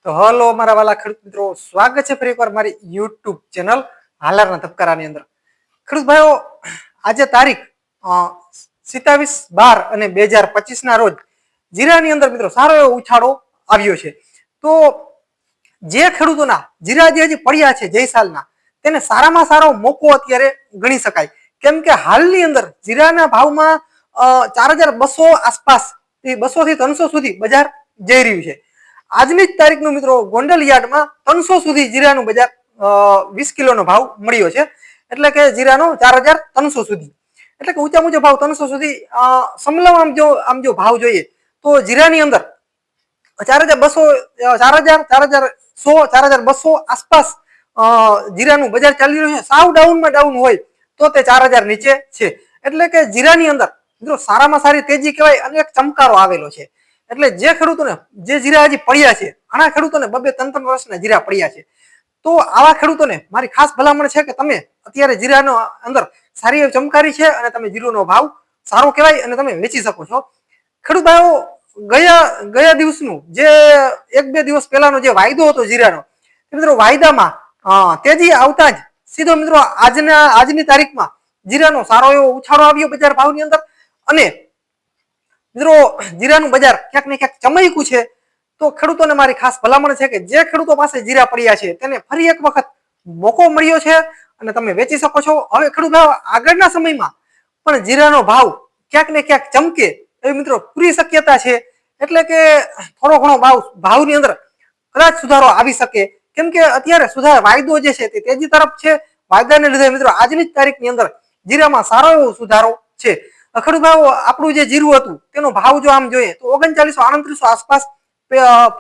તો હલો મારા વાલા ખેડૂત મિત્રો, સ્વાગત છે ફરી એકવાર મારી યુટ્યુબ ચેનલ હાલારના ધબકારાની અંદર. ખેડૂત ભાઈઓ, આજે તારીખ 27/12/2025 ના રોજ જીરાની અંદર મિત્રો સારો એવો ઉછાળો આવ્યો છે. તો જે ખેડૂતોના જીરા જે હજી પડ્યા છે જય સાલના, તેને સારામાં સારો મોકો અત્યારે ગણી શકાય. કેમ કે હાલની અંદર જીરાના ભાવમાં 4200 આસપાસ 200 થી 300 સુધી બજાર જઈ રહ્યું છે. આજની જ તારીખનું મિત્રો ગોંડલ યાર્ડમાં 300 સુધી જીરાનું બજાર 20 કિલોનો ભાવ મળ્યો છે. એટલે કે જીરાનો 4300 સુધી, એટલે કે ઊંચા ઊંચો ભાવ 300 સુધી સમલમ આમ જો ભાવ જોઈએ તો જીરાની અંદર 4200 4100 4200 આસપાસ જીરાનું બજાર ચાલી રહ્યું છે. સાવ ડાઉનમાં ડાઉન હોય તો તે 4000 નીચે છે. એટલે કે જીરાની અંદર મિત્રો સારામાં સારી તેજી કહેવાય અને એક ચમકારો આવેલો છે. એટલે જે ખેડૂતોને જે જીરા હજી પડ્યા છે, ઘણા ખેડૂતોને 2-3 વર્ષના જીરા પડ્યા છે, તો આવા ખેડૂતોને મારી ખાસ ભલામણ છે કે તમે અત્યારે જીરાનો અંદર સારી એવી ચમકારી છે અને તમે જીરુનો ભાવ સારો કહેવાય અને તમે વેચી શકો છો. ખેડૂત ભાઈઓ, ગયા દિવસનું જે 1-2 દિવસ પહેલાનો જે વાયદો હતો જીરાનો, મિત્રો વાયદામાં તેજી આવતા જ સીધો મિત્રો આજની તારીખમાં જીરાનો સારો એવો ઉછાળો આવ્યો બજાર ભાવની અંદર. અને મિત્રો જીરાનું બજાર ક્યાંક ને ક્યાંક ચમક્યું છે. તો ખેડૂતોને મારી ખાસ ભલામણ છે કે જે ખેડૂતો પાસે જીરા પડ્યા છે તેને ફરી એક વખત મોકો મળ્યો છે અને તમે વેચી શકો છો. હવે ખેડૂતો આગળના સમયમાં પણ જીરાનો ભાવ ક્યાંક ને ક્યાંક ચમકે એવી મિત્રો પૂરી શક્યતા છે. એટલે કે થોડો ઘણો ભાવની અંદર કદાચ સુધારો આવી શકે. કેમ કે અત્યારે વાયદો જે છે તે તેજી તરફ છે. વાયદાને લીધે મિત્રો આજની જ તારીખની અંદર જીરામાં સારો એવો સુધારો છે. ખેડૂત ભાઈઓ, આપણું જે જીરું હતું તેનો ભાવ જો આમ જોઈએ તો 3938 આસપાસ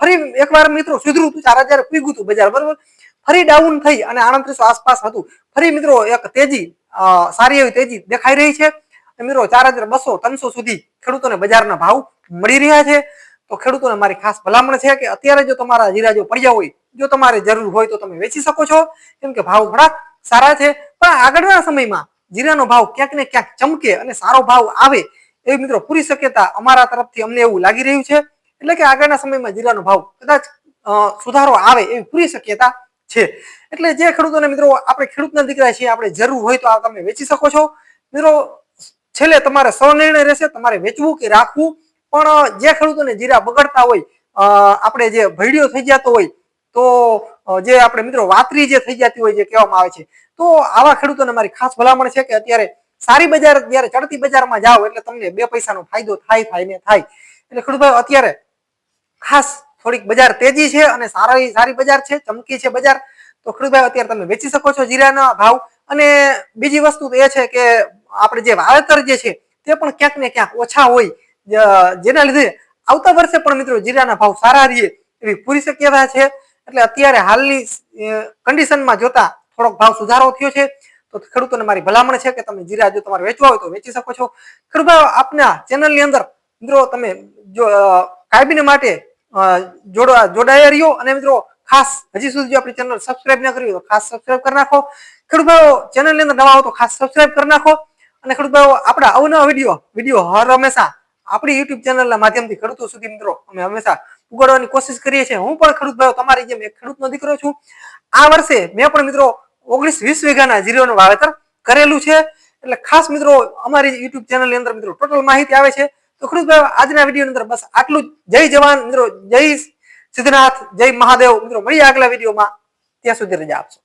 ફરી એકવાર મિત્રો સુધર્યું હતું, 4000 પૂગ્યું હતું બજાર, બરોબર. ફરી ડાઉન થઈ અને 3800 આસપાસ હતું. ફરી મિત્રો એક તેજી, સારી એવી તેજી દેખાઈ રહી છે. મિત્રો 4200-300 સુધી ખેડૂતોને બજારના ભાવ મળી રહ્યા છે. તો ખેડૂતોને મારી ખાસ ભલામણ છે કે અત્યારે જો તમારા જીરા જો પડ્યા હોય, જો તમારે જરૂર હોય તો તમે વેચી શકો છો. કેમ કે ભાવ ઘણા સારા છે. પણ આગળના સમયમાં જીરાનો ભાવ ક્યાંક ને ક્યાંક ચમકે અને સારો ભાવ આવે એવી મિત્રો પૂરી શક્યતા અમારા તરફથી અમને એવું લાગી રહ્યું છે. એટલે કે આગળના સમયમાં જીરાનો ભાવ કદાચ સુધારો આવે એવી પૂરી શક્યતા છે. એટલે જે ખેડૂતોને મિત્રો, આપણે ખેડૂતના દીકરા છીએ, આપણે જરૂર હોય તો તમે વેચી શકો છો. મિત્રો છેલ્લે તમારે સ્વનિર્ણય રહેશે તમારે વેચવું કે રાખવું. પણ જે ખેડૂતોને જીરા બગડતા હોય, આપણે જે ભેડિયો થઈ જતો હોય, તો જે આપણે મિત્રો વાતરી જે થઈ જતી હોય જે કહેવામાં આવે છે, તો આવા ખેડૂતોને મારી ખાસ ભલામણ છે કે અત્યારે સારી બજાર, જ્યારે ચડતી બજારમાં જાઓ એટલે તમને 2 પૈસાનો ફાયદો થાય ને થાય. એટલે ખેડૂત ભાઈ, અત્યારે ખાસ થોડીક બજાર તેજી છે અને સારી બજાર છે, ચમકી છે બજાર. તો ખેડૂત ભાઈ, અત્યારે તમે વેચી શકો છો જીરાના ભાવ. અને બીજી વસ્તુ તો એ છે કે આપણે જે વાવેતર જે છે તે પણ ક્યાંક ને ક્યાંક ઓછા હોય, જેના લીધે આવતા વર્ષે પણ મિત્રો જીરાના ભાવ સારા રહે એવી પૂરી શક્યતા છે. એટલે અત્યારે હાલની કન્ડિશનમાં જોતા થોડોક ભાવ સુધારો થયો છે. તો ખેડૂતોને મારી ભલામણ છે કે તમે જીરા જો તમારે વેચવા હોય તો વેચી શકો છો. ખેડૂત ભાઈ, આપના ચેનલની અંદર મિત્રો તમે જો કાયમી માટે જોડાયા રહ્યો. અને મિત્રો ખાસ હજી સુધી જો આપણી ચેનલ સબસ્ક્રાઇબ ન કરી હોય તો ખાસ સબસ્ક્રાઇબ કરી નાખો. ખેડૂત ભાઈઓ, ચેનલની અંદર નવા હો તો ખાસ સબસ્ક્રાઇબ કરી નાખો. અને ખેડૂત ભાઈઓ, આપણા અવનવા વિડીયો હર હંમેશા આપણી યુટ્યુબ ચેનલના માધ્યમથી ખેડૂતો સુધી મિત્રો અમે હંમેશા ઉગાડવાની કોશિશ કરીએ છીએ. હું પણ ખેડૂત ભાઈઓ તમારી જેમ એક ખેડૂતનો દીકરો છું. આ વર્ષે મેં પણ મિત્રો 19-20 વીઘાના જીરાનું વાવેતર કરેલું છે. એટલે ખાસ મિત્રો અમારી યુટ્યુબ ચેનલની અંદર મિત્રો ટોટલ માહિતી આવે છે. તો ખેડૂત ભાઈઓ, આજના વિડીયોની અંદર બસ આટલું જ. જય જવાન મિત્રો, જય સિદ્ધનાથ, જય મહાદેવ મિત્રો. મળીએ આગલા વિડીયોમાં. ત્યાં સુધી રજા આપશો.